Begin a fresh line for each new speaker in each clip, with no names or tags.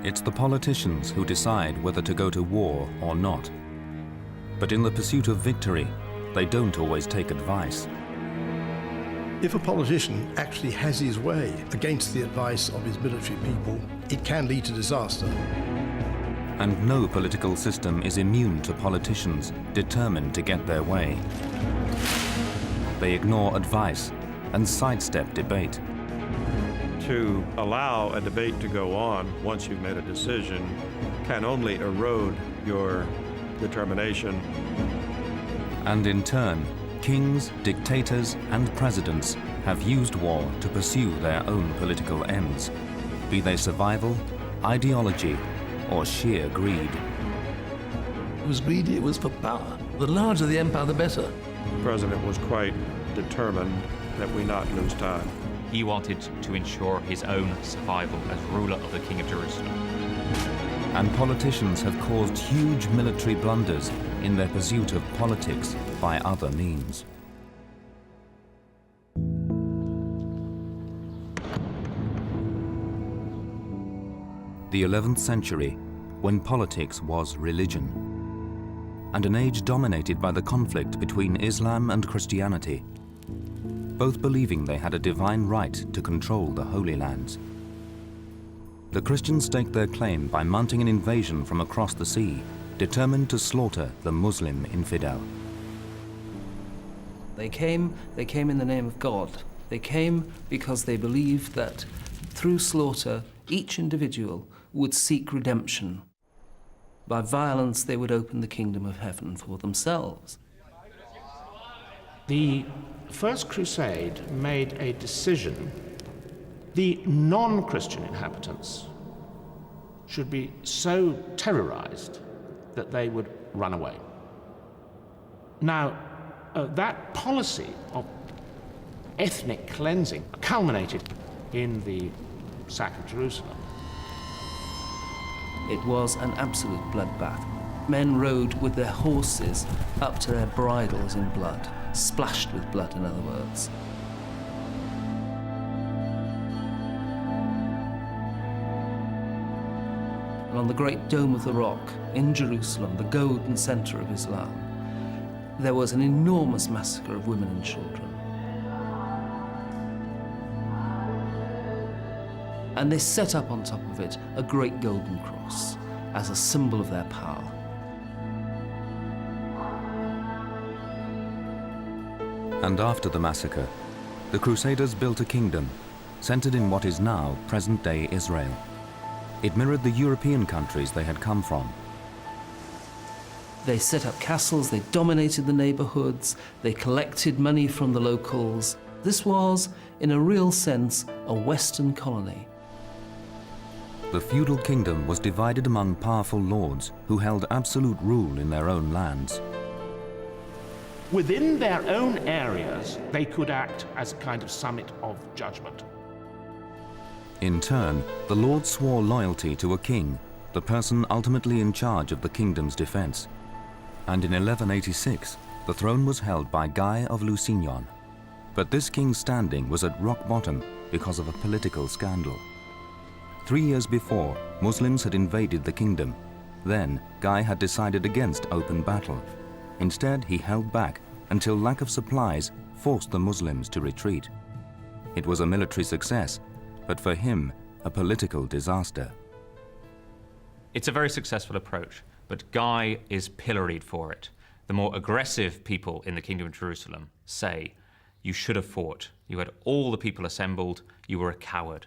It's the politicians who decide whether to go to war or not. But in the pursuit of victory, they don't always take advice.
If a politician actually has his way against the advice of his military people, it can lead to disaster.
And no political system is immune to politicians determined to get their way. They ignore advice and sidestep debate.
To allow a debate to go on once you've made a decision can only erode your determination.
And in turn, kings, dictators, and presidents have used war to pursue their own political ends, be they survival, ideology, or sheer greed.
It was greedy, it was for power. The larger the empire, the better.
The president was quite determined that we not lose time.
He wanted to ensure his own survival as ruler of the King of Jerusalem.
And politicians have caused huge military blunders in their pursuit of politics by other means. The 11th century, when politics was religion, and an age dominated by the conflict between Islam and Christianity, both believing they had a divine right to control the Holy Lands. The Christians staked their claim by mounting an invasion from across the sea, determined to slaughter the Muslim infidel.
They came in the name of God. They came because they believed that through slaughter, each individual would seek redemption. By violence, they would open the kingdom of heaven for themselves.
The First Crusade made a decision. The non-Christian inhabitants should be so terrorized that they would run away. Now, that policy of ethnic cleansing culminated in the sack of Jerusalem.
It was an absolute bloodbath. Men rode with their horses up to their bridles in blood, splashed with blood, in other words. And on the great Dome of the Rock in Jerusalem, the golden center of Islam, there was an enormous massacre of women and children. And they set up on top of it a great golden cross as a symbol of their power.
And after the massacre, the Crusaders built a kingdom centered in what is now present-day Israel. It mirrored the European countries they had come from.
They set up castles, they dominated the neighborhoods, they collected money from the locals. This was, in a real sense, a Western colony.
The feudal kingdom was divided among powerful lords who held absolute rule in their own lands.
Within their own areas, they could act as a kind of summit of judgment.
In turn, the lords swore loyalty to a king, the person ultimately in charge of the kingdom's defense. And in 1186, the throne was held by Guy of Lusignan. But this king's standing was at rock bottom because of a political scandal. 3 years before, Muslims had invaded the kingdom. Then, Guy had decided against open battle. Instead, he held back until lack of supplies forced the Muslims to retreat. It was a military success, but for him, a political disaster.
It's a very successful approach, but Guy is pilloried for it. The more aggressive people in the Kingdom of Jerusalem say, you should have fought. You had all the people assembled. You were a coward.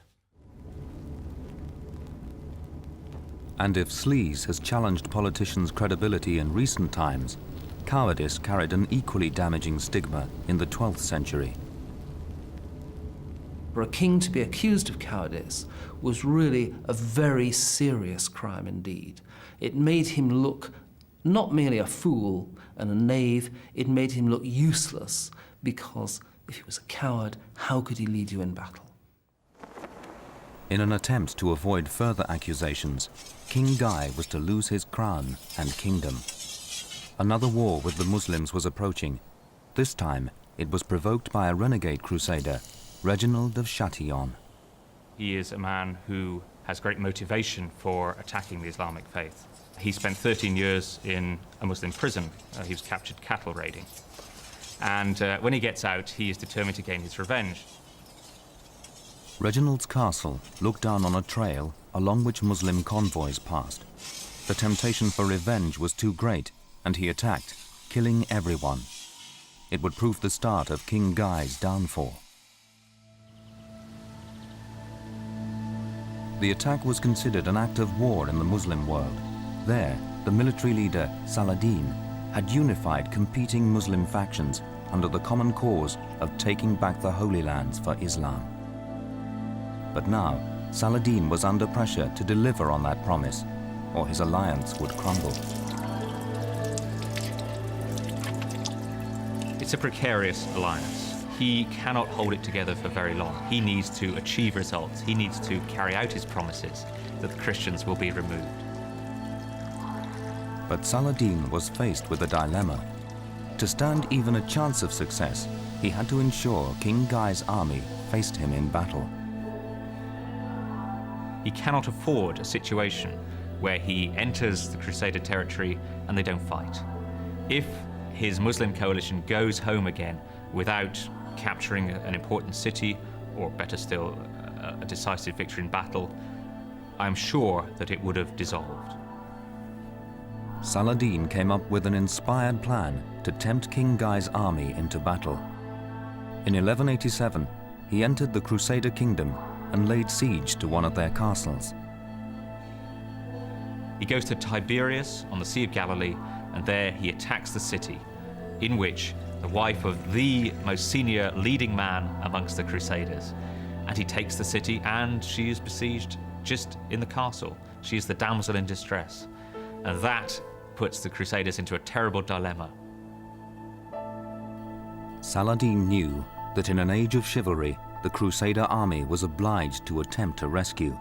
And if sleaze has challenged politicians' credibility in recent times, cowardice carried an equally damaging stigma in the 12th century.
For a king to be accused of cowardice was really a very serious crime indeed. It made him look not merely a fool and a knave, it made him look useless, because if he was a coward, how could he lead you in battle?
In an attempt to avoid further accusations, King Guy was to lose his crown and kingdom. Another war with the Muslims was approaching. This time, it was provoked by a renegade crusader, Reginald of Chatillon.
He is a man who has great motivation for attacking the Islamic faith. He spent 13 years in a Muslim prison. He was captured cattle raiding. And when he gets out, he is determined to gain his revenge.
Reginald's castle looked down on a trail along which Muslim convoys passed. The temptation for revenge was too great, and he attacked, killing everyone. It would prove the start of King Guy's downfall. The attack was considered an act of war in the Muslim world. There, the military leader, Saladin, had unified competing Muslim factions under the common cause of taking back the Holy Lands for Islam. But now, Saladin was under pressure to deliver on that promise, or his alliance would crumble.
It's a precarious alliance. He cannot hold it together for very long. He needs to achieve results. He needs to carry out his promises that the Christians will be removed.
But Saladin was faced with a dilemma. To stand even a chance of success, he had to ensure King Guy's army faced him in battle.
He cannot afford a situation where he enters the Crusader territory and they don't fight. If his Muslim coalition goes home again without capturing an important city, or better still, a decisive victory in battle, I'm sure that it would have dissolved.
Saladin came up with an inspired plan to tempt King Guy's army into battle. In 1187, he entered the Crusader kingdom and laid siege to one of their castles.
He goes to Tiberias on the Sea of Galilee, and there he attacks the city, in which the wife of the most senior leading man amongst the Crusaders. And he takes the city, and she is besieged just in the castle. She is the damsel in distress. And that puts the Crusaders into a terrible dilemma.
Saladin knew that in an age of chivalry, the Crusader army was obliged to attempt a rescue.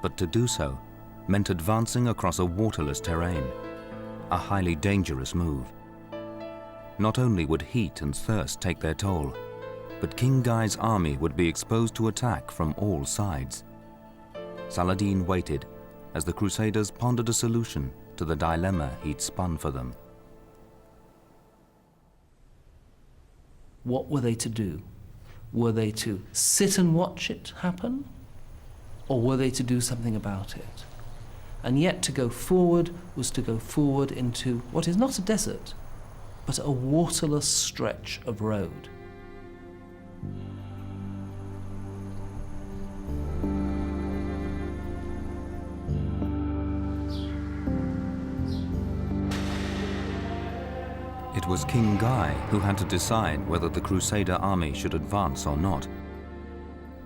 But to do so meant advancing across a waterless terrain, a highly dangerous move. Not only would heat and thirst take their toll, but King Guy's army would be exposed to attack from all sides. Saladin waited as the Crusaders pondered a solution to the dilemma he'd spun for them.
What were they to do? Were they to sit and watch it happen? Or were they to do something about it? And yet to go forward was to go forward into what is not a desert, but a waterless stretch of road.
It was King Guy who had to decide whether the Crusader army should advance or not.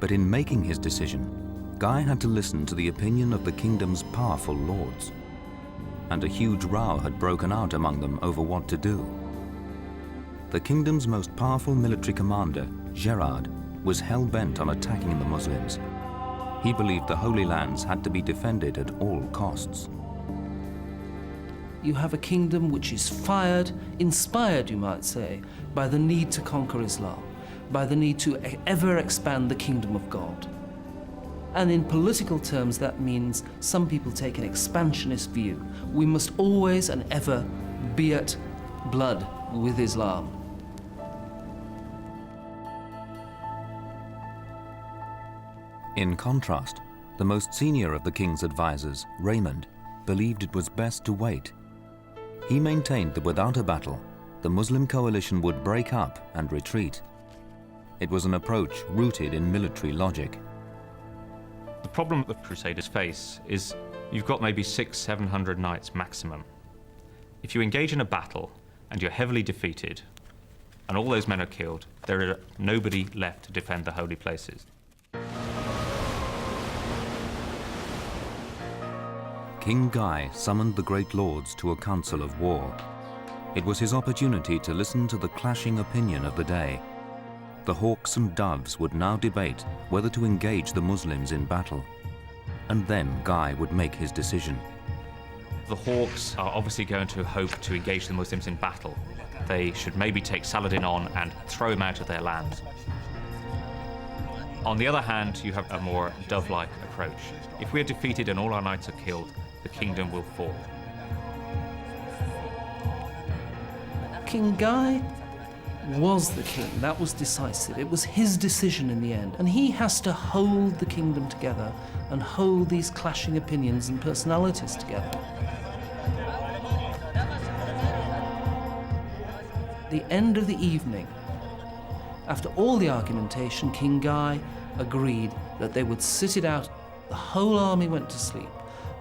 But in making his decision, Guy had to listen to the opinion of the kingdom's powerful lords. And a huge row had broken out among them over what to do. The kingdom's most powerful military commander, Gerard, was hell-bent on attacking the Muslims. He believed the Holy Lands had to be defended at all costs.
You have a kingdom which is fired, inspired, you might say, by the need to conquer Islam, by the need to ever expand the kingdom of God. And in political terms, that means some people take an expansionist view. We must always and ever be at blood with Islam.
In contrast, the most senior of the king's advisors, Raymond, believed it was best to wait. He maintained that without a battle, the Muslim coalition would break up and retreat. It was an approach rooted in military logic.
The problem the Crusaders face is you've got maybe 600-700 knights maximum. If you engage in a battle and you're heavily defeated and all those men are killed, there is nobody left to defend the holy places.
King Guy summoned the great lords to a council of war. It was his opportunity to listen to the clashing opinion of the day. The hawks and doves would now debate whether to engage the Muslims in battle. And then Guy would make his decision.
The hawks are obviously going to hope to engage the Muslims in battle. They should maybe take Saladin on and throw him out of their land. On the other hand, you have a more dove-like approach. If we are defeated and all our knights are killed, the kingdom will fall.
King Guy was the king. That was decisive. It was his decision in the end. And he has to hold the kingdom together and hold these clashing opinions and personalities together. The end of the evening, after all the argumentation, King Guy agreed that they would sit it out. The whole army went to sleep,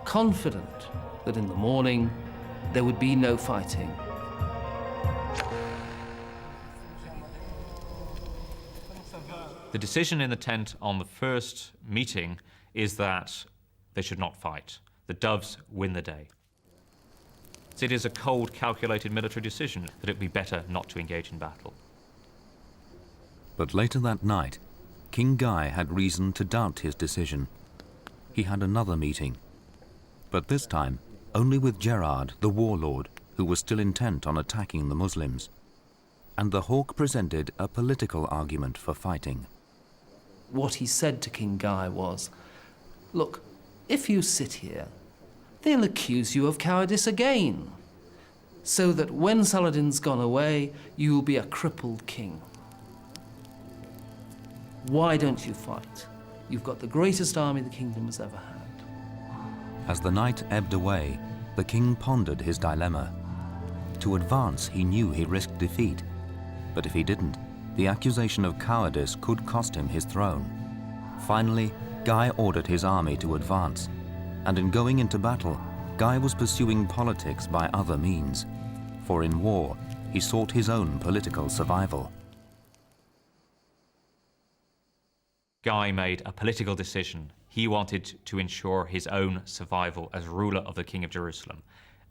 confident that in the morning there would be no fighting.
The decision in the tent on the first meeting is that they should not fight. The doves win the day. It is a cold, calculated military decision that it would be better not to engage in battle.
But later that night, King Guy had reason to doubt his decision. He had another meeting, but this time only with Gerard, the warlord, who was still intent on attacking the Muslims. And the hawk presented a political argument for fighting.
What he said to King Guy was, look, if you sit here, they'll accuse you of cowardice again, so that when Saladin's gone away, you will be a crippled king. Why don't you fight? You've got the greatest army the kingdom has ever had.
As the night ebbed away, the king pondered his dilemma. To advance, he knew he risked defeat, but if he didn't, the accusation of cowardice could cost him his throne. Finally, Guy ordered his army to advance, and in going into battle, Guy was pursuing politics by other means, for in war, he sought his own political survival.
Guy made a political decision. He wanted to ensure his own survival as ruler of the King of Jerusalem.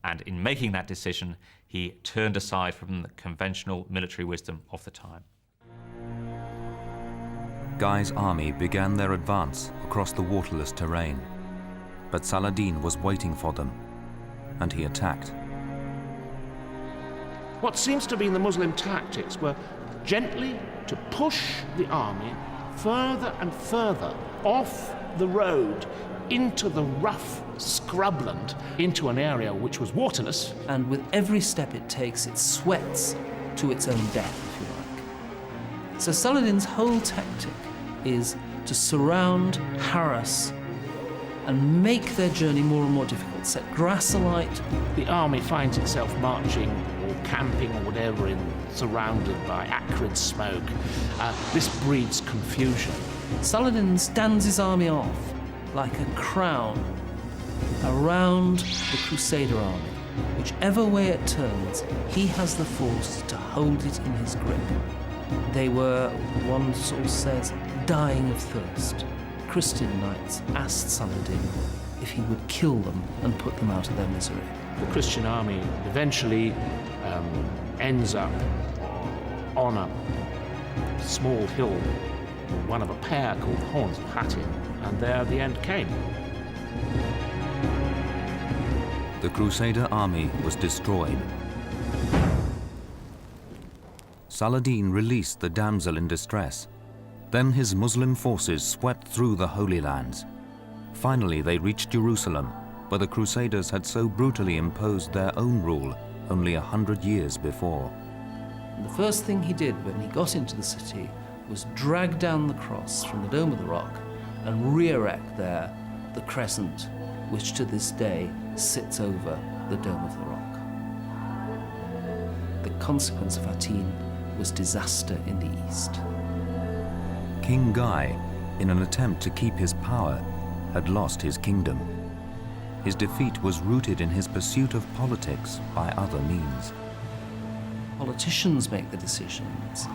And in making that decision, he turned aside from the conventional military wisdom of the time.
Guy's army began their advance across the waterless terrain, but Saladin was waiting for them, and he attacked.
What seems to be the Muslim tactics were gently to push the army further and further off the road into the rough scrubland, into an area which was waterless.
And with every step it takes, it sweats to its own death, if you like. So Saladin's whole tactic is to surround, harass, and make their journey more and more difficult, set grass alight.
The army finds itself marching or camping or whatever, surrounded by acrid smoke. This breeds confusion.
Saladin stands his army off like a crown around the Crusader army. Whichever way it turns, he has the force to hold it in his grip. They were, one source says, dying of thirst. Christian knights asked Saladin if he would kill them and put them out of their misery.
The Christian army eventually ends up on a small hill, one of a pair called the Horns of Hattin, and there the end came.
The Crusader army was destroyed. Saladin released the damsel in distress. Then his Muslim forces swept through the Holy Lands. Finally, they reached Jerusalem, where the Crusaders had so brutally imposed their own rule only 100 years before.
And the first thing he did when he got into the city was drag down the cross from the Dome of the Rock and re-erect there the crescent, which to this day sits over the Dome of the Rock. The consequence of Hattin was disaster in the east.
King Guy, in an attempt to keep his power, had lost his kingdom. His defeat was rooted in his pursuit of politics by other means.
Politicians make the decisions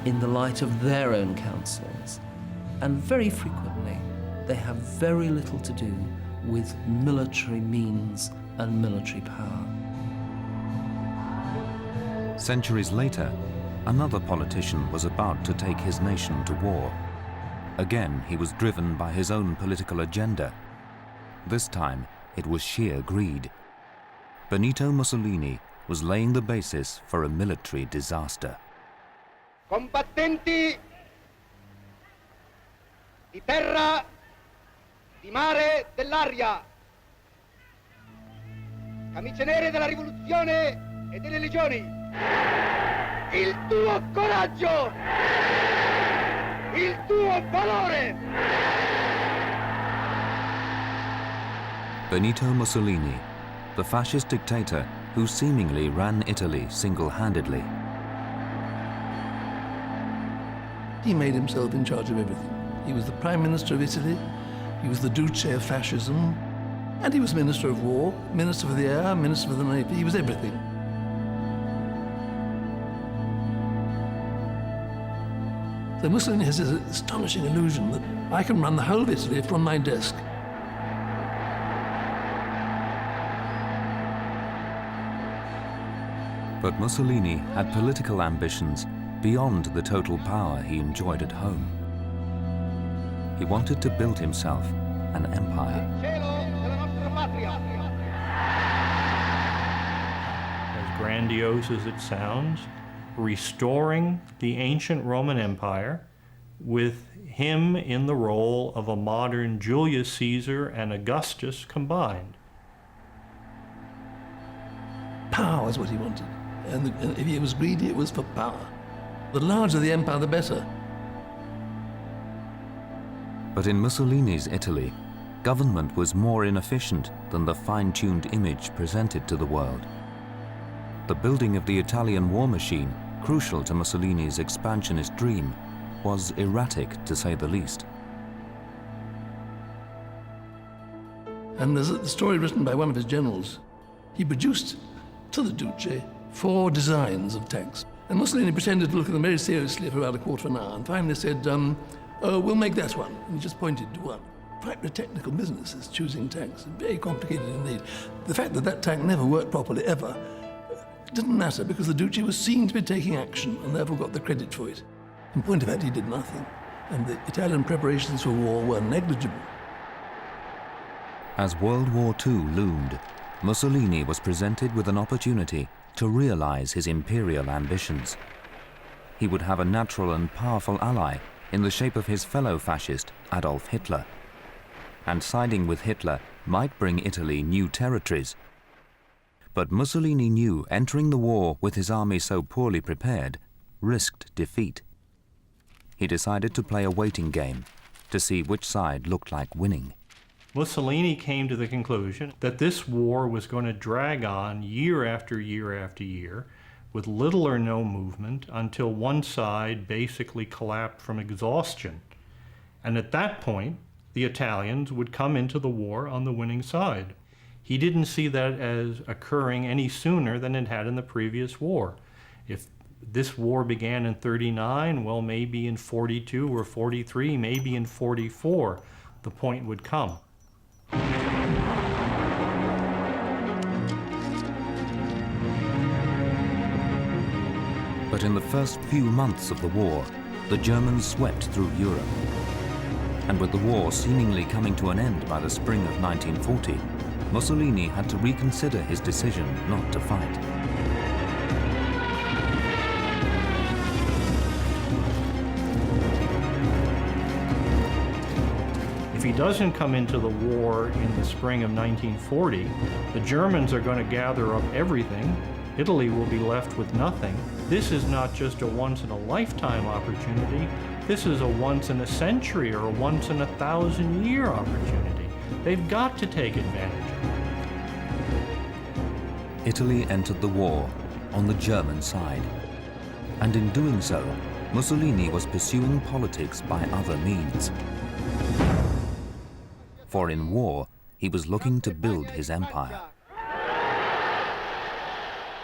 in the light of their own counsels, and very frequently they have very little to do with military means and military power.
Centuries later, another politician was about to take his nation to war. Again, he was driven by his own political agenda. This time, it was sheer greed. Benito Mussolini was laying the basis for a military disaster.
Combattenti, di terra, di mare, dell'aria. Camicie nere della rivoluzione e delle legioni. Il tuo coraggio, il tuo valore.
Benito Mussolini, the fascist dictator who seemingly ran Italy single-handedly.
He made himself in charge of everything. He was the Prime Minister of Italy, he was the Duce of Fascism, and he was Minister of War, Minister for the Air, Minister for the Navy. He was everything. So Mussolini has this astonishing illusion that I can run the whole of Italy from my desk.
But Mussolini had political ambitions beyond the total power he enjoyed at home. He wanted to build himself an empire.
As grandiose as it sounds, restoring the ancient Roman Empire with him in the role of a modern Julius Caesar and Augustus combined.
Power was what he wanted. And if he was greedy, it was for power. The larger the empire, the better.
But in Mussolini's Italy, government was more inefficient than the fine-tuned image presented to the world. The building of the Italian war machine, crucial to Mussolini's expansionist dream, was erratic, to say the least.
And there's a story written by one of his generals. He produced to the Duce 4 designs of tanks. And Mussolini pretended to look at them very seriously for about a quarter of an hour and finally said, oh, we'll make that one. And he just pointed to one. Quite a technical business is choosing tanks. Very complicated indeed. The fact that that tank never worked properly ever didn't matter because the Duce was seen to be taking action and therefore got the credit for it. In point of fact, he did nothing. And the Italian preparations for war were negligible.
As World War II loomed, Mussolini was presented with an opportunity to realize his imperial ambitions. He would have a natural and powerful ally in the shape of his fellow fascist, Adolf Hitler. And siding with Hitler might bring Italy new territories. But Mussolini knew entering the war with his army so poorly prepared risked defeat. He decided to play a waiting game to see which side looked like winning.
Mussolini came to the conclusion that this war was going to drag on year after year after year with little or no movement until one side basically collapsed from exhaustion. And at that point, the Italians would come into the war on the winning side. He didn't see that as occurring any sooner than it had in the previous war. If this war began in 39, well, maybe in 42 or 43, maybe in 44, the point would come.
But in the first few months of the war, the Germans swept through Europe. And with the war seemingly coming to an end by the spring of 1940, Mussolini had to reconsider his decision not to fight.
If he doesn't come into the war in the spring of 1940, the Germans are going to gather up everything. Italy will be left with nothing. This is not just a once-in-a-lifetime opportunity. This is a once-in-a-century or a once-in-a-thousand-year opportunity. They've got to take advantage of it.
Italy entered the war on the German side. And in doing so, Mussolini was pursuing politics by other means. For in war, he was looking to build his empire.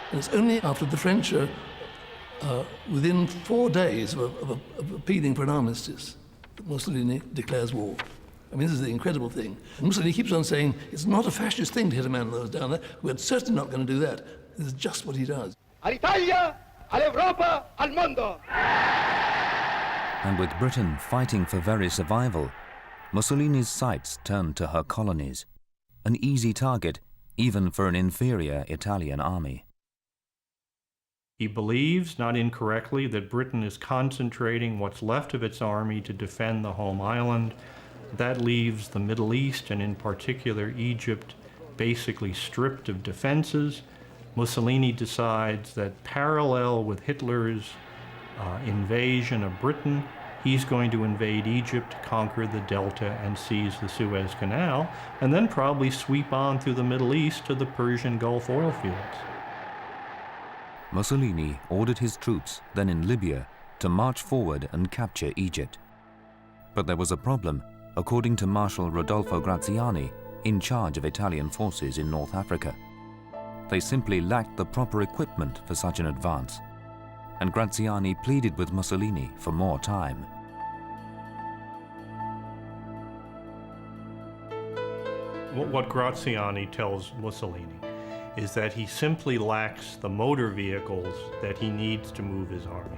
And it's only after the French are within 4 days of appealing for an armistice that Mussolini declares war. I mean, this is the incredible thing. And Mussolini keeps on saying, it's not a fascist thing to hit a man that was down there. We're certainly not going to do that. This is just what he does.
All'Italia, all'Europa, al mondo.
And with Britain fighting for very survival, Mussolini's sights turned to her colonies, an easy target even for an inferior Italian army.
He believes, not incorrectly, that Britain is concentrating what's left of its army to defend the home island. That leaves the Middle East, and in particular Egypt, basically stripped of defenses. Mussolini decides that parallel with Hitler's invasion of Britain, he's going to invade Egypt, conquer the Delta, and seize the Suez Canal, and then probably sweep on through the Middle East to the Persian Gulf oil fields.
Mussolini ordered his troops, then in Libya, to march forward and capture Egypt. But there was a problem, according to Marshal Rodolfo Graziani, in charge of Italian forces in North Africa. They simply lacked the proper equipment for such an advance, and Graziani pleaded with Mussolini for more time.
What Graziani tells Mussolini is that he simply lacks the motor vehicles that he needs to move his army.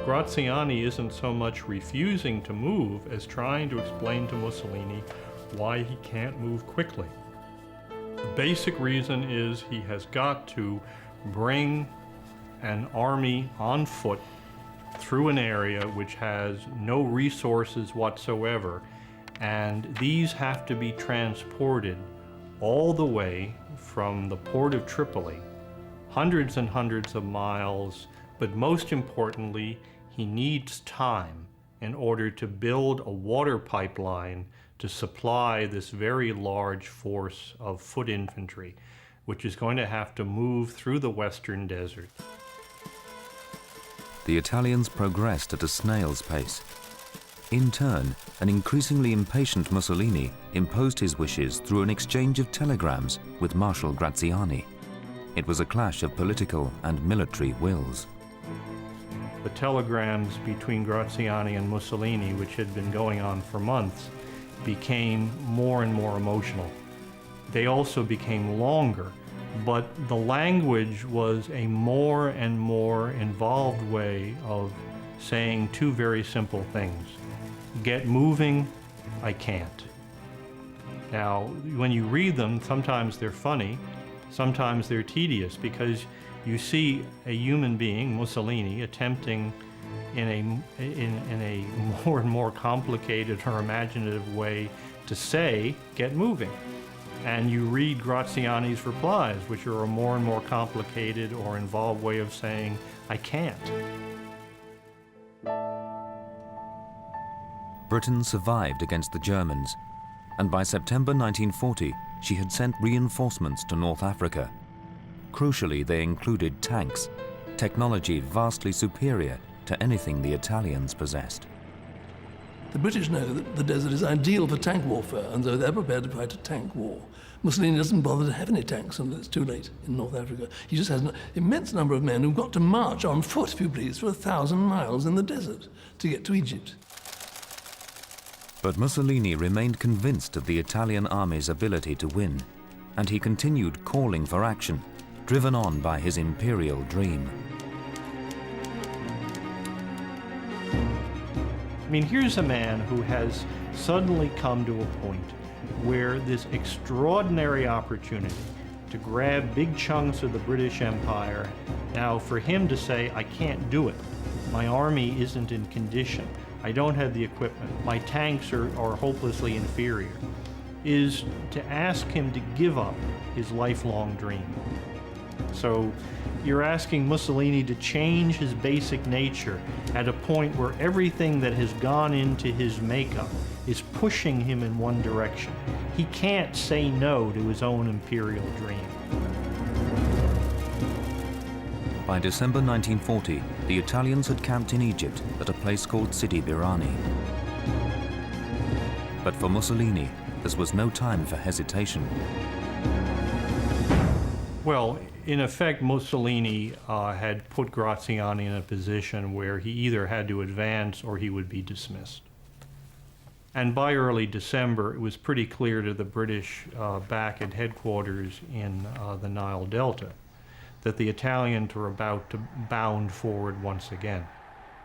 Graziani isn't so much refusing to move as trying to explain to Mussolini why he can't move quickly. The basic reason is he has got to bring an army on foot through an area which has no resources whatsoever, and these have to be transported all the way from the port of Tripoli, hundreds and hundreds of miles, but most importantly, he needs time in order to build a water pipeline to supply this very large force of foot infantry, which is going to have to move through the western desert.
The Italians progressed at a snail's pace. In turn, an increasingly impatient Mussolini imposed his wishes through an exchange of telegrams with Marshal Graziani. It was a clash of political and military wills.
The telegrams between Graziani and Mussolini, which had been going on for months, became more and more emotional. They also became longer, but the language was a more and more involved way of saying two very simple things. Get moving, I can't. Now, when you read them, sometimes they're funny, sometimes they're tedious, because you see a human being, Mussolini, attempting in a more and more complicated or imaginative way to say, get moving. And you read Graziani's replies, which are a more and more complicated or involved way of saying, I can't.
Britain survived against the Germans, and by September 1940, she had sent reinforcements to North Africa. Crucially, they included tanks, technology vastly superior to anything the Italians possessed.
The British know that the desert is ideal for tank warfare, and so they're prepared to fight a tank war. Mussolini doesn't bother to have any tanks until it's too late in North Africa. He just has an immense number of men who've got to march on foot, if you please, for 1,000 miles in the desert to get to Egypt.
But Mussolini remained convinced of the Italian army's ability to win, and he continued calling for action, driven on by his imperial dream.
I mean, here's a man who has suddenly come to a point where this extraordinary opportunity to grab big chunks of the British Empire, now for him to say, I can't do it. My army isn't in condition. I don't have the equipment. My tanks are hopelessly inferior, is to ask him to give up his lifelong dream. So you're asking Mussolini to change his basic nature at a point where everything that has gone into his makeup is pushing him in one direction. He can't say no to his own imperial dream.
By December 1940, the Italians had camped in Egypt at a place called Sidi Birani. But for Mussolini, this was no time for hesitation.
Well, in effect, Mussolini had put Graziani in a position where he either had to advance or he would be dismissed. And by early December, it was pretty clear to the British back at headquarters in the Nile Delta that the Italians were about to bound forward once again.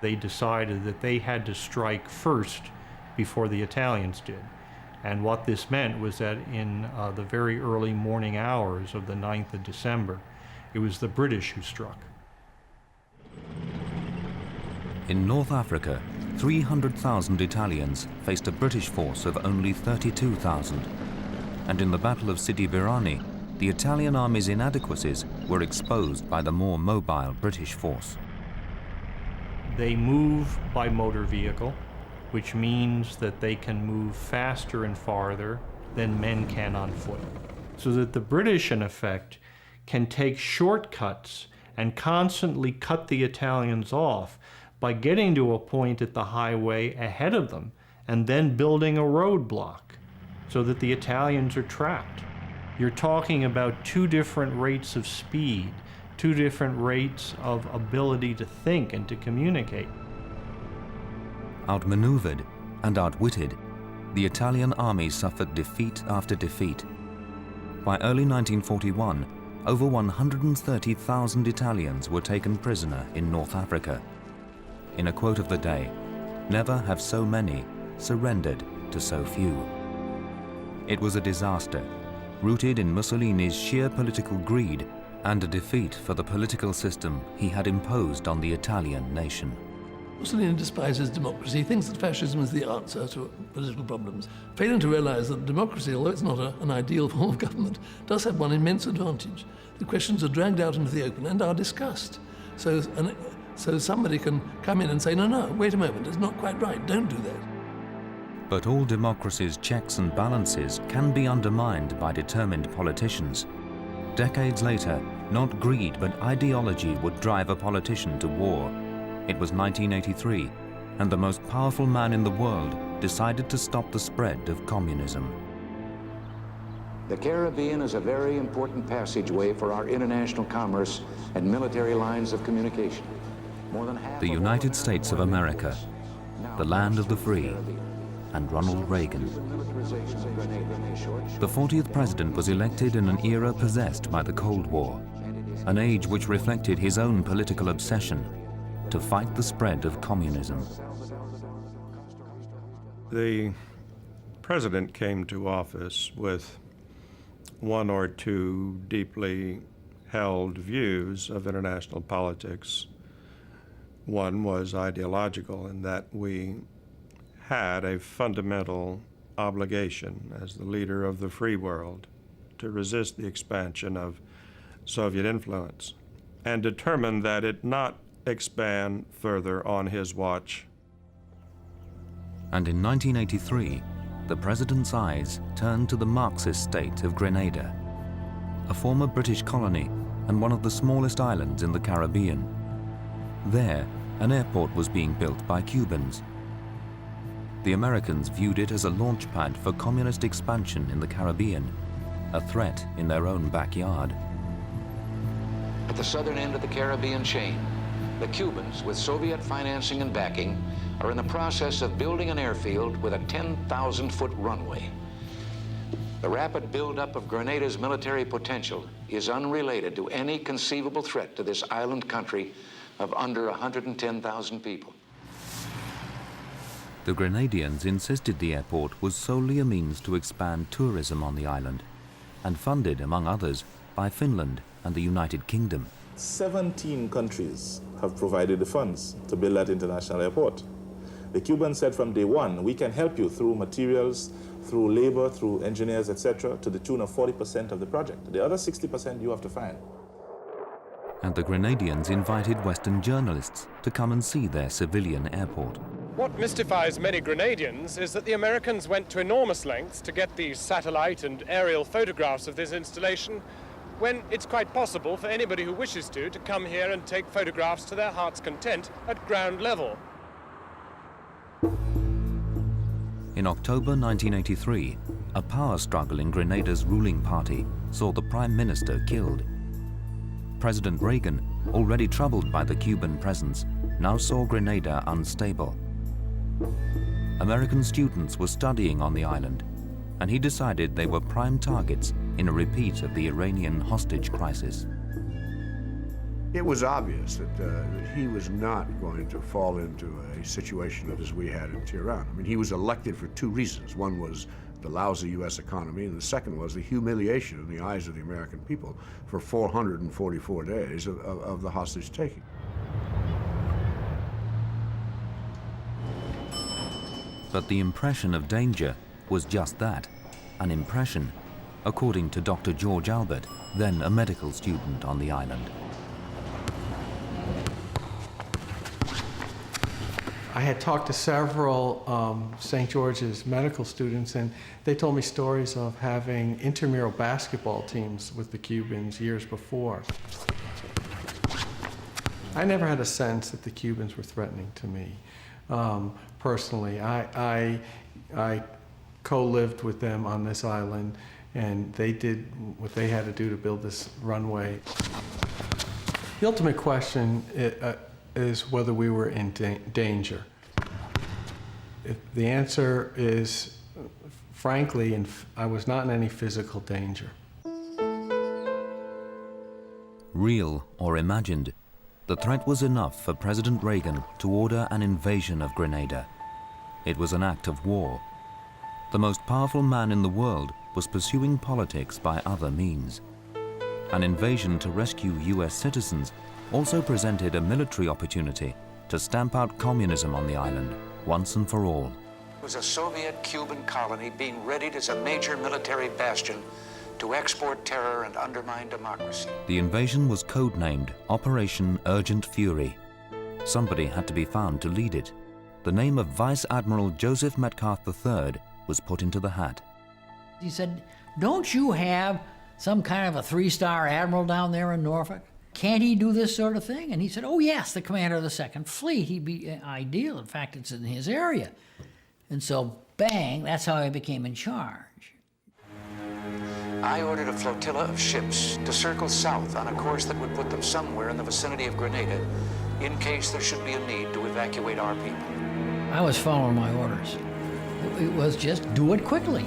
They decided that they had to strike first before the Italians did. And what this meant was that in the very early morning hours of the 9th of December, it was the British who struck.
In North Africa, 300,000 Italians faced a British force of only 32,000. And in the Battle of Sidi Birani, the Italian army's inadequacies were exposed by the more mobile British force.
They move by motor vehicle, which means that they can move faster and farther than men can on foot. So that the British, in effect, can take shortcuts and constantly cut the Italians off by getting to a point at the highway ahead of them and then building a roadblock so that the Italians are trapped. You're talking about two different rates of speed, two different rates of ability to think and to communicate.
Outmaneuvered and outwitted, the Italian army suffered defeat after defeat. By early 1941, over 130,000 Italians were taken prisoner in North Africa. In a quote of the day, "Never have so many surrendered to so few." It was a disaster, rooted in Mussolini's sheer political greed and a defeat for the political system he had imposed on the Italian nation.
Mussolini despises democracy, thinks that fascism is the answer to political problems, failing to realize that democracy, although it's not an ideal form of government, does have one immense advantage. The questions are dragged out into the open and are discussed. So somebody can come in and say, no, wait a moment, it's not quite right, don't do that.
But all democracy's checks and balances can be undermined by determined politicians. Decades later, not greed but ideology would drive a politician to war. It was 1983, and the most powerful man in the world decided to stop the spread of communism.
The Caribbean is a very important passageway for our international commerce and military lines of communication. More than half
The United States of America, the land of the free, and Ronald Reagan. The 40th president was elected in an era possessed by the Cold War, an age which reflected his own political obsession to fight the spread of communism.
The president came to office with one or two deeply held views of international politics. One was ideological in that we had a fundamental obligation as the leader of the free world to resist the expansion of Soviet influence and determined that it not expand further on his watch.
And in 1983, the president's eyes turned to the Marxist state of Grenada, a former British colony and one of the smallest islands in the Caribbean. There, an airport was being built by Cubans. The Americans viewed it as a launch pad for communist expansion in the Caribbean, a threat in their own backyard.
At the southern end of the Caribbean chain, the Cubans, with Soviet financing and backing, are in the process of building an airfield with a 10,000-foot runway. The rapid buildup of Grenada's military potential is unrelated to any conceivable threat to this island country of under 110,000 people.
The Grenadians insisted the airport was solely a means to expand tourism on the island, and funded, among others, by Finland and the United Kingdom.
17 countries have provided the funds to build that international airport. The Cubans said from day one, we can help you through materials, through labor, through engineers, etc., to the tune of 40% of the project. The other 60% you have to find.
And the Grenadians invited Western journalists to come and see their civilian airport.
What mystifies many Grenadians is that the Americans went to enormous lengths to get these satellite and aerial photographs of this installation, when it's quite possible for anybody who wishes to come here and take photographs to their heart's content at ground level.
In October 1983, a power struggle in Grenada's ruling party saw the Prime Minister killed. President Reagan, already troubled by the Cuban presence, now saw Grenada unstable. American students were studying on the island, and he decided they were prime targets in a repeat of the Iranian hostage crisis.
It was obvious that he was not going to fall into a situation as we had in Tehran. I mean, he was elected for two reasons. One was the lousy U.S. economy, and the second was the humiliation in the eyes of the American people for 444 days of the hostage-taking.
But the impression of danger was just that, an impression, according to Dr. George Albert, then a medical student on the island.
I had talked to several St. George's medical students, and they told me stories of having intramural basketball teams with the Cubans years before. I never had a sense that the Cubans were threatening to me personally. I co-lived with them on this island, and they did what they had to do to build this runway. The ultimate question is whether we were in danger. If the answer is, frankly, I was not in any physical danger.
Real or imagined, the threat was enough for President Reagan to order an invasion of Grenada. It was an act of war. The most powerful man in the world was pursuing politics by other means. An invasion to rescue US citizens also presented a military opportunity to stamp out communism on the island once and for all.
It was a Soviet-Cuban colony being readied as a major military bastion to export terror and undermine democracy.
The invasion was codenamed Operation Urgent Fury. Somebody had to be found to lead it. The name of Vice Admiral Joseph Metcalfe III was put into the hat.
He said, "Don't you have some kind of a three-star admiral down there in Norfolk? Can't he do this sort of thing?" And he said, "Oh yes, the commander of the Second Fleet. He'd be ideal. In fact, it's in his area." And so, bang, that's how I became in charge.
I ordered a flotilla of ships to circle south on a course that would put them somewhere in the vicinity of Grenada in case there should be a need to evacuate our people.
I was following my orders. It was just do it quickly.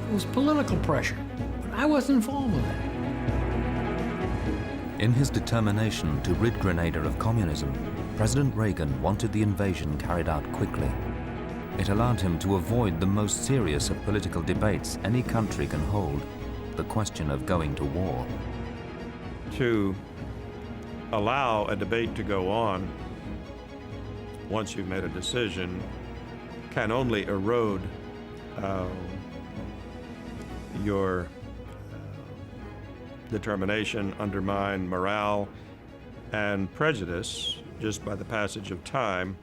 It was political pressure, but I wasn't involved with that.
In his determination to rid Grenada of communism, President Reagan wanted the invasion carried out quickly. It allowed him to avoid the most serious of political debates any country can hold, the question of going to war.
To allow a debate to go on once you've made a decision can only erode your determination, undermine morale and prejudice just by the passage of time,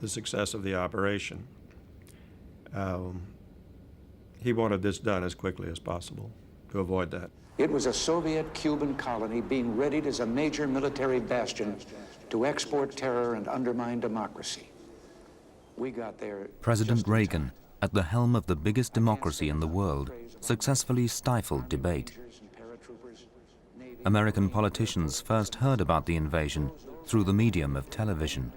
the success of the operation. He wanted this done as quickly as possible to avoid that.
It was a Soviet-Cuban colony being readied as a major military bastion to export terror and undermine democracy. We got there.
President Reagan, at the helm of the biggest democracy in the world, successfully stifled debate. American politicians first heard about the invasion through the medium of television.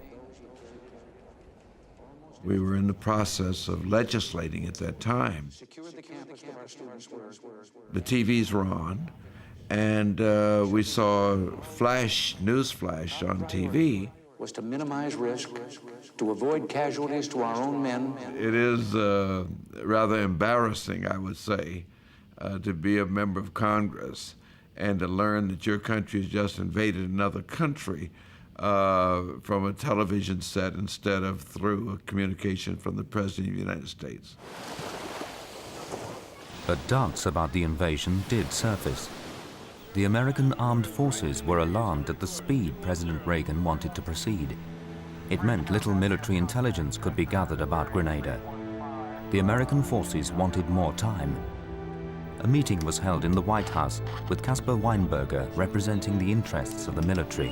We were in the process of legislating at that time. The TVs were on, and we saw news flash on TV.
Was to minimize risk, to avoid casualties to our own men.
It is rather embarrassing, I would say, to be a member of Congress and to learn that your country has just invaded another country from a television set instead of through a communication from the President of the United States.
But doubts about the invasion did surface. The American armed forces were alarmed at the speed President Reagan wanted to proceed. It meant little military intelligence could be gathered about Grenada. The American forces wanted more time. A meeting was held in the White House with Caspar Weinberger representing the interests of the military.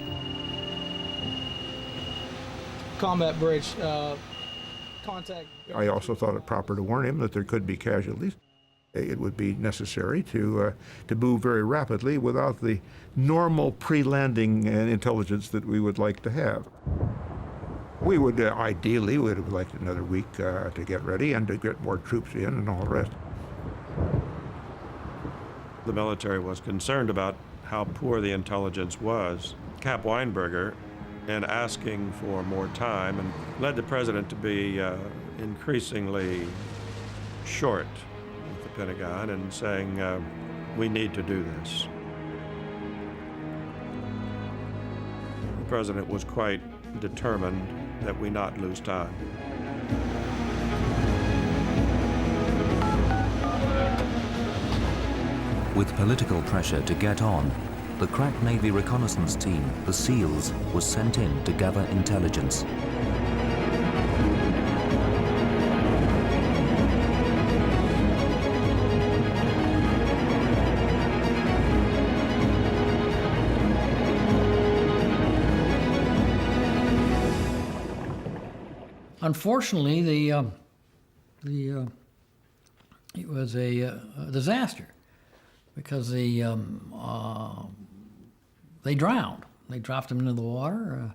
Combat bridge, contact.
I also thought it proper to warn him that there could be casualties. It would be necessary to move very rapidly without the normal pre-landing intelligence that we would like to have. We would ideally would have liked another week to get ready and to get more troops in and all the rest.
The military was concerned about how poor the intelligence was Cap Weinberger in asking for more time and led the president to be increasingly short with the Pentagon and saying, we need to do this. The president was quite determined that we not lose time.
With political pressure to get on, the crack Navy reconnaissance team, the SEALs, was sent in to gather intelligence.
Unfortunately, it was a disaster because they drowned. They dropped them into the water,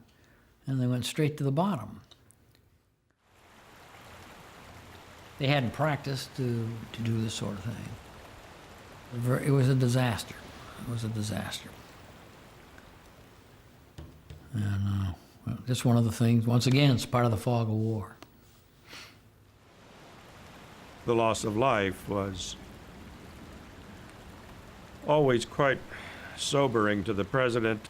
and they went straight to the bottom. They hadn't practiced to do this sort of thing. It was a disaster. It was a disaster. And well, just one of the things, once again, it's part of the fog of war.
The loss of life was always quite sobering to the president,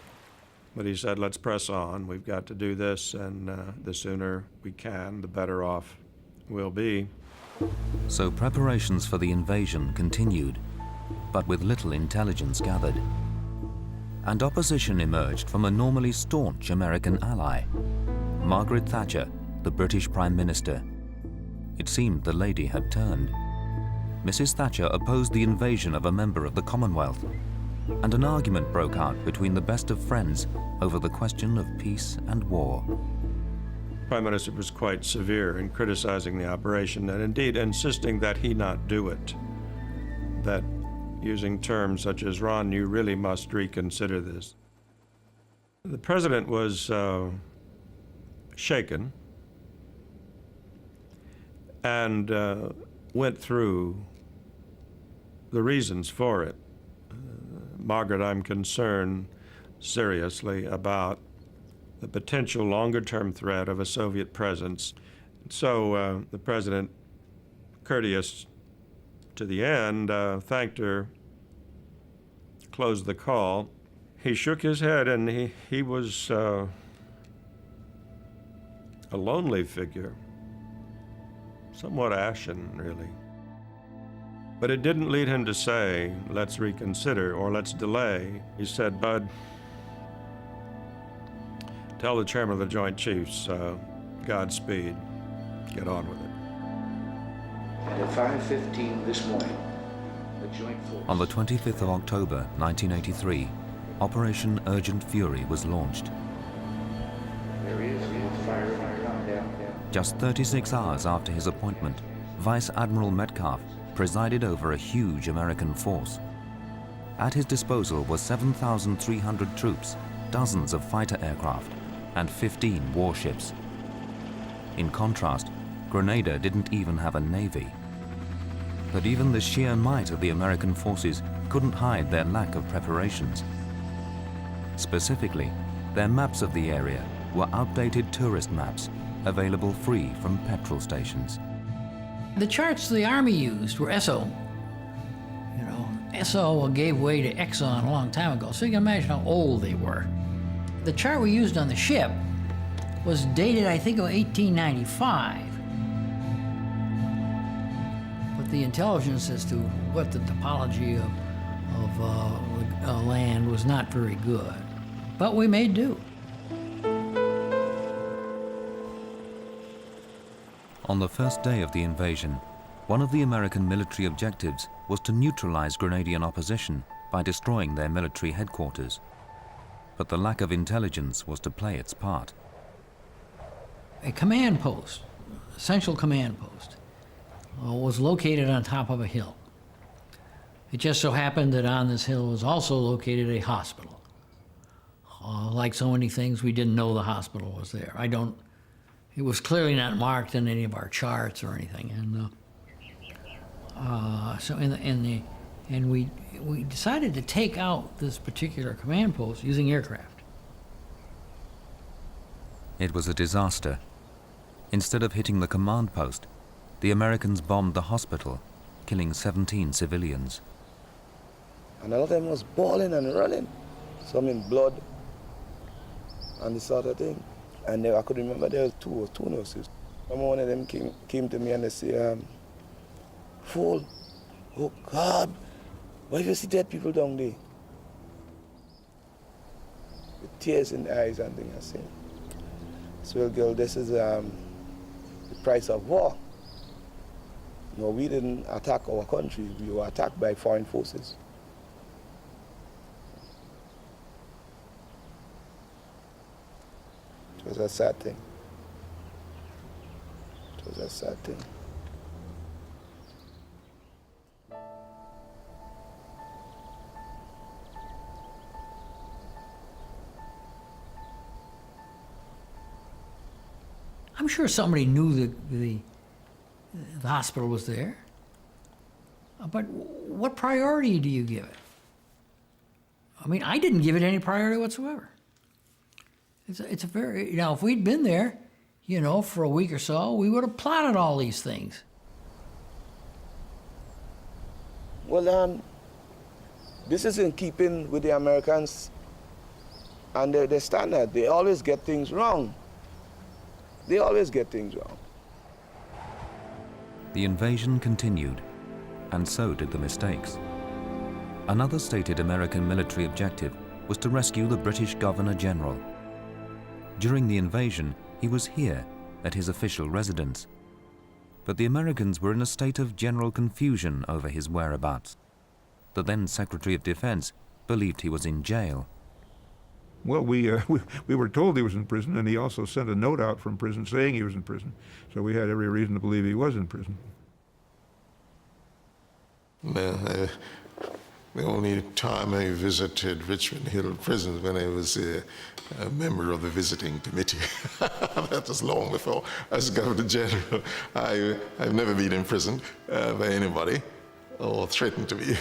but he said, let's press on. We've got to do this, and the sooner we can, the better off we'll be.
So preparations for the invasion continued, but with little intelligence gathered. And opposition emerged from a normally staunch American ally, Margaret Thatcher, the British Prime Minister. It seemed the lady had turned. Mrs. Thatcher opposed the invasion of a member of the Commonwealth, and an argument broke out between the best of friends over the question of peace and war.
The Prime Minister was quite severe in criticizing the operation, and indeed insisting that he not do it. That, using terms such as, Ron, you really must reconsider this. The president was shaken and went through the reasons for it. Margaret, I'm concerned seriously about the potential longer-term threat of a Soviet presence. So the president, courteous to the end, thanked her, closed the call. He shook his head, and he was a lonely figure, somewhat ashen, really. But it didn't lead him to say, let's reconsider or let's delay. He said, Bud, tell the chairman of the Joint Chiefs, Godspeed, get on with it.
And at 5:15 this morning, the Joint Force...
On the 25th of October, 1983, Operation Urgent Fury was launched.
There he is, firing down.
Just 36 hours after his appointment, Vice Admiral Metcalf presided over a huge American force. At his disposal were 7,300 troops, dozens of fighter aircraft, and 15 warships. In contrast, Grenada didn't even have a navy. But even the sheer might of the American forces couldn't hide their lack of preparations. Specifically, their maps of the area were outdated tourist maps, available free from petrol stations.
The charts the Army used were Esso. You know, Esso gave way to Exxon a long time ago, so you can imagine how old they were. The chart we used on the ship was dated, I think, of 1895. But the intelligence as to what the topology of land was not very good. But we made do.
On the first day of the invasion, one of the American military objectives was to neutralize Grenadian opposition by destroying their military headquarters. But the lack of intelligence was to play its part.
A command post, central command post, was located on top of a hill. It just so happened that on this hill was also located a hospital. Like so many things, we didn't know the hospital was there. It was clearly not marked in any of our charts or anything, and we decided to take out this particular command post using aircraft.
It was a disaster. Instead of hitting the command post, the Americans bombed the hospital, killing 17 civilians.
And a lot of them was bawling and running, some in blood and this sort of thing. And I could remember there were two nurses. One of them came to me and they say, "Fool, oh God, why do you see dead people down there?" With tears in the eyes and things. I say, "Well, girl, this is the price of war. No, we didn't attack our country. We were attacked by foreign forces." It was a sad thing. It was a sad thing.
I'm sure somebody knew the hospital was there. But what priority do you give it? I mean, I didn't give it any priority whatsoever. It's a very, if we'd been there, for a week or so, we would have plotted all these things.
Well, this is in keeping with the Americans and their standard. They always get things wrong. They always get things wrong.
The invasion continued, and so did the mistakes. Another stated American military objective was to rescue the British Governor-General. During the invasion, he was here at his official residence. But the Americans were in a state of general confusion over his whereabouts. The then Secretary of Defense believed he was in jail.
Well, we were told he was in prison, and he also sent a note out from prison saying he was in prison. So we had every reason to believe he was in prison.
The only time I visited Richmond Hill Prison when I was a member of the visiting committee. That was long before I was Governor General. I've never been imprisoned by anybody or threatened to be.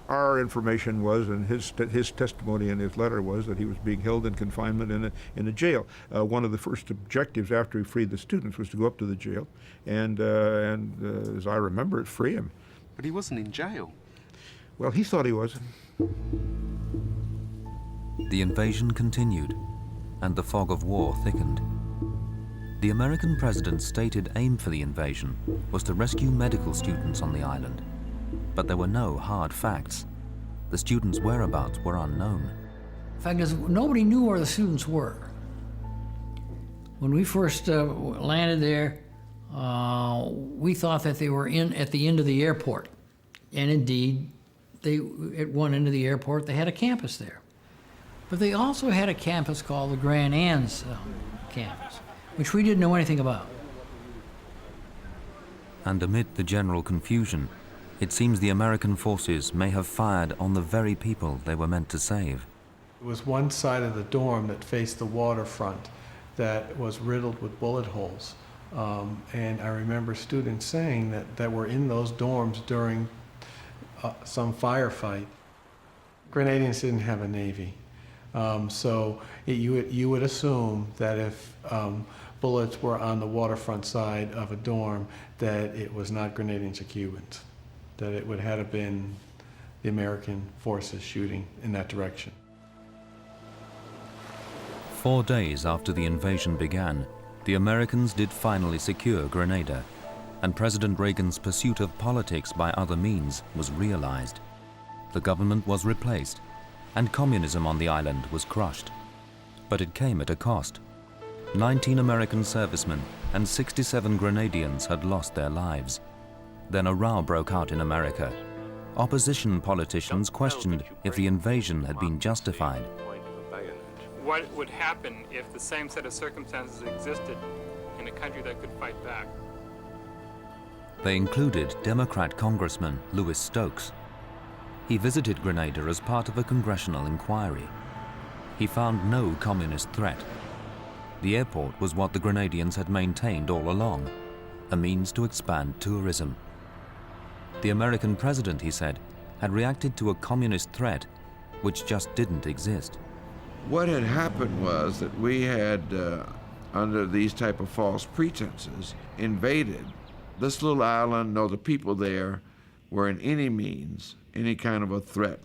Our information was, and his testimony in his letter was, that he was being held in confinement in a jail. One of the first objectives after he freed the students was to go up to the jail and as I remember it, free him.
But he wasn't in jail.
Well, he thought he was.
The invasion continued, and the fog of war thickened. The American president's stated aim for the invasion was to rescue medical students on the island. But there were no hard facts. The students' whereabouts were unknown.
The fact is, nobody knew where the students were. When we first landed there, we thought that they were at the end of the airport. And indeed, at one end of the airport, they had a campus there. But they also had a campus called the Grand Anne's campus, which we didn't know anything about.
And amid the general confusion, it seems the American forces may have fired on the very people they were meant to save.
It was one side of the dorm that faced the waterfront that was riddled with bullet holes. And I remember students saying that were in those dorms during some firefight. Grenadians didn't have a navy. So you would assume that if bullets were on the waterfront side of a dorm, that it was not Grenadians or Cubans, that it would have been the American forces shooting in that direction.
4 days after the invasion began, the Americans did finally secure Grenada, and President Reagan's pursuit of politics by other means was realized. The government was replaced, and communism on the island was crushed. But it came at a cost. 19 American servicemen and 67 Grenadians had lost their lives. Then a row broke out in America. Opposition politicians questioned if the invasion had been justified.
What would happen if the same set of circumstances existed in a country that could fight back?
They included Democrat Congressman Louis Stokes. He visited Grenada as part of a congressional inquiry. He found no communist threat. The airport was what the Grenadians had maintained all along, a means to expand tourism. The American president, he said, had reacted to a communist threat which just didn't exist.
What had happened was that we had, under these type of false pretenses, invaded this little island, nor the people there were in any means any kind of a threat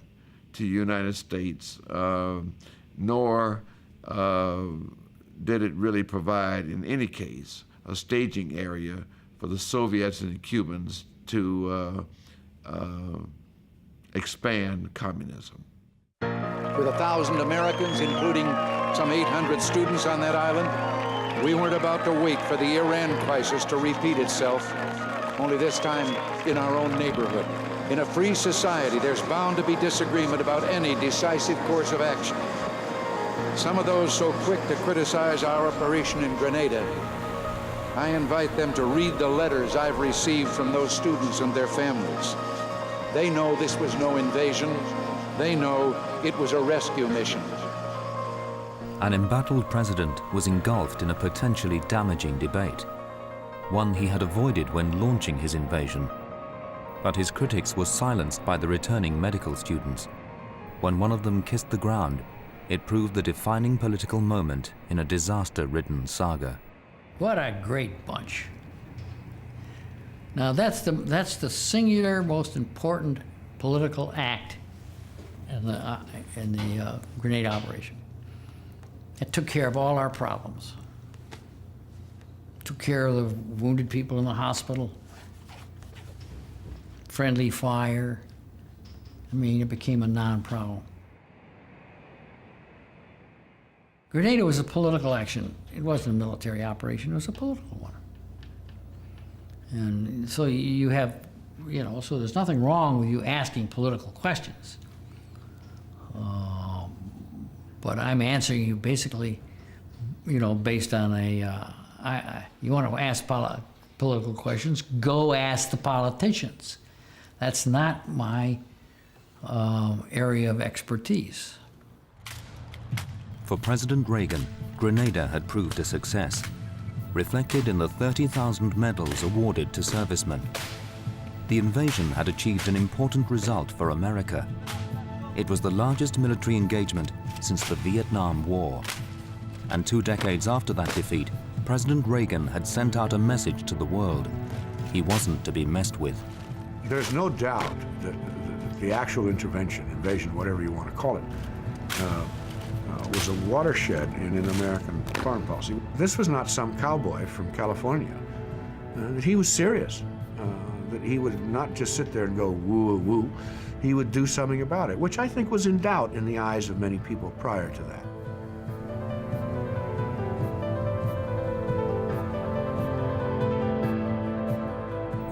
to the United States, nor did it really provide, in any case, a staging area for the Soviets and the Cubans to expand communism.
With 1,000 Americans, including some 800 students on that island, we weren't about to wait for the Iran crisis to repeat itself, only this time in our own neighborhood. In a free society, there's bound to be disagreement about any decisive course of action. Some of those so quick to criticize our operation in Grenada, I invite them to read the letters I've received from those students and their families. They know this was no invasion. They know it was a rescue mission.
An embattled president was engulfed in a potentially damaging debate, one he had avoided when launching his invasion. But his critics were silenced by the returning medical students. When one of them kissed the ground, it proved the defining political moment in a disaster-ridden saga.
What a great bunch. Now that's the singular most important political act in the grenade operation. It took care of all our problems. Took care of the wounded people in the hospital. Friendly fire. I mean, it became a non-problem. Grenada was a political action. It wasn't a military operation, it was a political one. And so you have, so there's nothing wrong with you asking political questions. But I'm answering you basically, based on you want to ask political questions, go ask the politicians. That's not my area of expertise.
For President Reagan, Grenada had proved a success, reflected in the 30,000 medals awarded to servicemen. The invasion had achieved an important result for America. It was the largest military engagement since the Vietnam War. And 2 decades after that defeat, President Reagan had sent out a message to the world. He wasn't to be messed with.
There's no doubt that the actual intervention, invasion, whatever you want to call it, was a watershed in American foreign policy. This was not some cowboy from California. That he was serious. That he would not just sit there and go woo woo. He would do something about it, which I think was in doubt in the eyes of many people prior to that.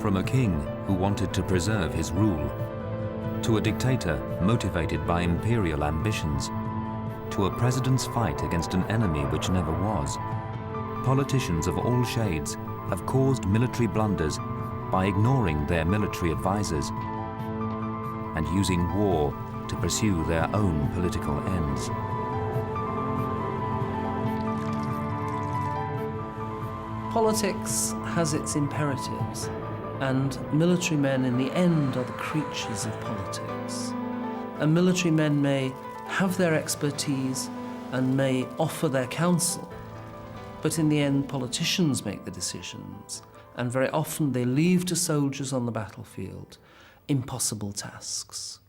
From a king who wanted to preserve his rule, to a dictator motivated by imperial ambitions, to a president's fight against an enemy which never was, politicians of all shades have caused military blunders by ignoring their military advisors and using war to pursue their own political ends.
Politics has its imperatives, and military men in the end are the creatures of politics. And military men may have their expertise and may offer their counsel, but in the end politicians make the decisions, and very often they leave to soldiers on the battlefield impossible tasks.